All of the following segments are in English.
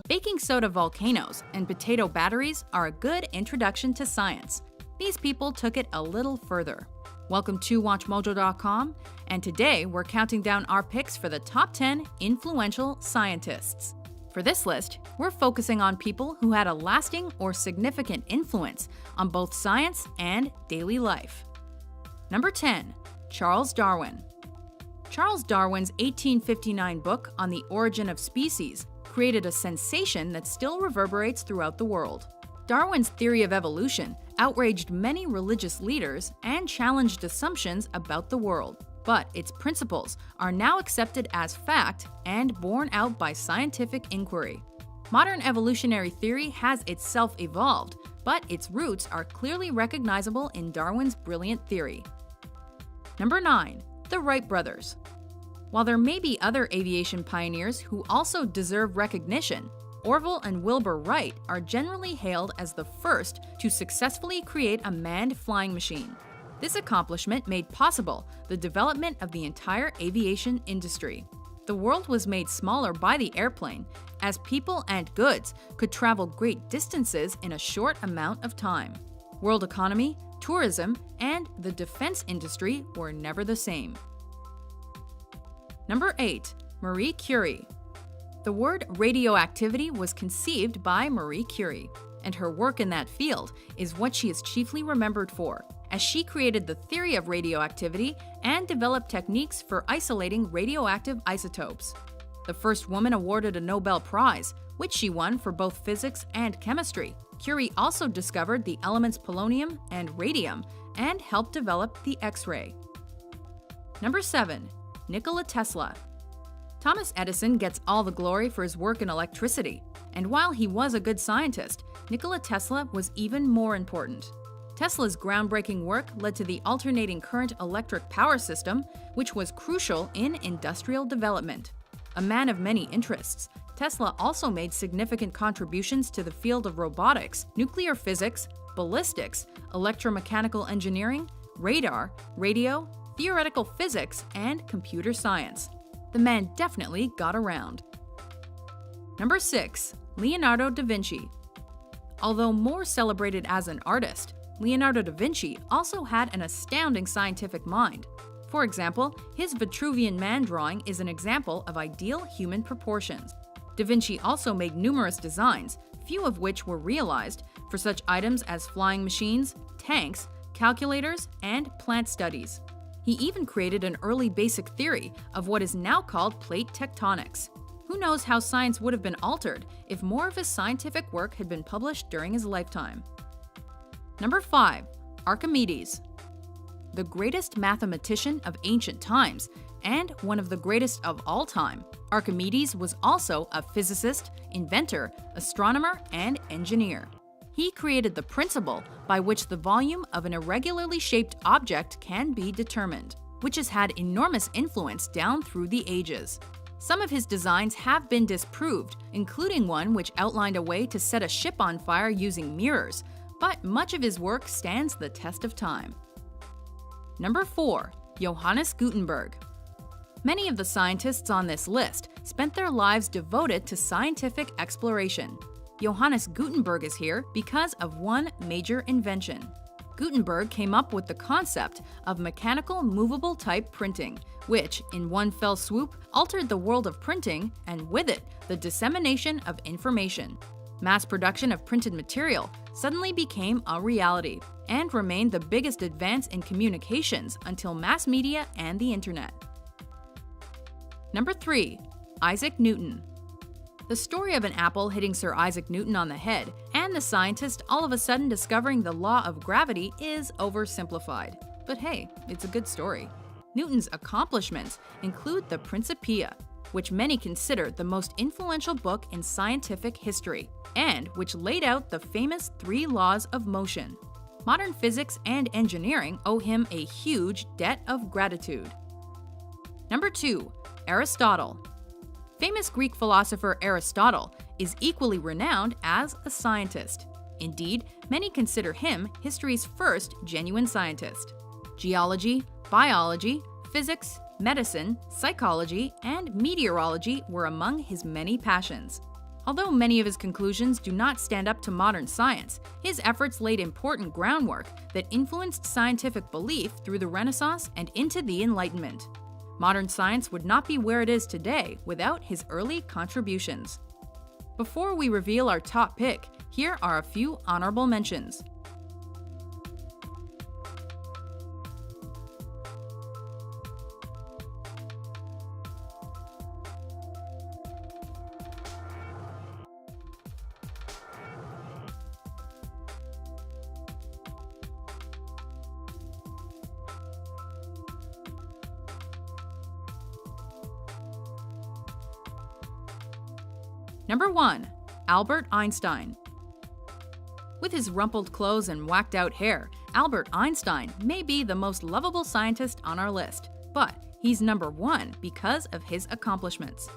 Baking soda volcanoes and potato batteries are a good introduction to science. These people took it a little further. Welcome to WatchMojo.com, and today we're counting down our picks for the top 10 influential scientists. For this list, we're focusing on people who had a lasting or significant influence on both science and daily life. Number 10. Charles Darwin. Charles Darwin's 1859 book on the origin of species created a sensation that still reverberates throughout the world. Darwin's theory of evolution outraged many religious leaders and challenged assumptions about the world, but its principles are now accepted as fact and borne out by scientific inquiry. Modern evolutionary theory has itself evolved, but its roots are clearly recognizable in Darwin's brilliant theory. Number 9. The Wright brothers. While there may be other aviation pioneers who also deserve recognition, Orville and Wilbur Wright are generally hailed as the first to successfully create a manned flying machine. This accomplishment made possible the development of the entire aviation industry. The world was made smaller by the airplane, as people and goods could travel great distances in a short amount of time. World economy, tourism, and the defense industry were never the same. Number 8. Marie Curie. The word radioactivity was conceived by Marie Curie, and her work in that field is what she is chiefly remembered for, as she created the theory of radioactivity and developed techniques for isolating radioactive isotopes. The first woman awarded a Nobel Prize, which she won for both physics and chemistry. Curie also discovered the elements polonium and radium and helped develop the X-ray. Number 7. Nikola Tesla. Thomas Edison gets all the glory for his work in electricity, and while he was a good scientist, Nikola Tesla was even more important. Tesla's groundbreaking work led to the alternating current electric power system, which was crucial in industrial development. A man of many interests, Tesla also made significant contributions to the field of robotics, nuclear physics, ballistics, electromechanical engineering, radar, radio, theoretical physics, and computer science. The man definitely got around. Number 6. Leonardo da Vinci. Although more celebrated as an artist, Leonardo da Vinci also had an astounding scientific mind. For example, his Vitruvian Man drawing is an example of ideal human proportions. Da Vinci also made numerous designs, few of which were realized, for such items as flying machines, tanks, calculators, and plant studies. He even created an early basic theory of what is now called plate tectonics. Who knows how science would have been altered if more of his scientific work had been published during his lifetime. Number 5. Archimedes. The greatest mathematician of ancient times and one of the greatest of all time, Archimedes was also a physicist, inventor, astronomer, and engineer. He created the principle by which the volume of an irregularly shaped object can be determined, which has had enormous influence down through the ages. Some of his designs have been disproved, including one which outlined a way to set a ship on fire using mirrors, but much of his work stands the test of time. Number 4. Johannes Gutenberg. Many of the scientists on this list spent their lives devoted to scientific exploration. Johannes Gutenberg is here because of one major invention. Gutenberg came up with the concept of mechanical movable type printing, which, in one fell swoop, altered the world of printing and with it, the dissemination of information. Mass production of printed material suddenly became a reality and remained the biggest advance in communications until mass media and the internet. Number 3. Isaac Newton. The story of an apple hitting Sir Isaac Newton on the head and the scientist all of a sudden discovering the law of gravity is oversimplified. But hey, it's a good story. Newton's accomplishments include the Principia, which many consider the most influential book in scientific history, and which laid out the famous 3 laws of motion. Modern physics and engineering owe him a huge debt of gratitude. Number 2. Aristotle. Famous Greek philosopher Aristotle is equally renowned as a scientist. Indeed, many consider him history's first genuine scientist. Geology, biology, Physics, medicine, psychology, and meteorology were among his many passions. Although many of his conclusions do not stand up to modern science, his efforts laid important groundwork that influenced scientific belief through the Renaissance and into the Enlightenment. Modern science would not be where it is today without his early contributions. Before we reveal our top pick, here are a few honorable mentions. Number 1. Albert Einstein. With his rumpled clothes and whacked-out hair, Albert Einstein may be the most lovable scientist on our list, but he's number 1 because of his accomplishments.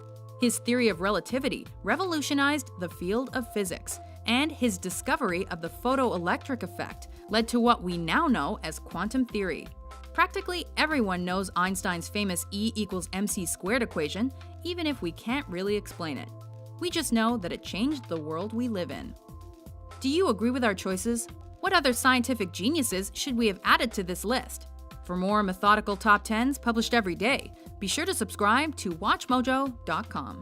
His theory of relativity revolutionized the field of physics, and his discovery of the photoelectric effect led to what we now know as quantum theory. Practically everyone knows Einstein's famous E=mc² equation, even if we can't really explain it. We just know that it changed the world we live in. Do you agree with our choices? What other scientific geniuses should we have added to this list? For more methodical top 10s published every day, be sure to subscribe to WatchMojo.com.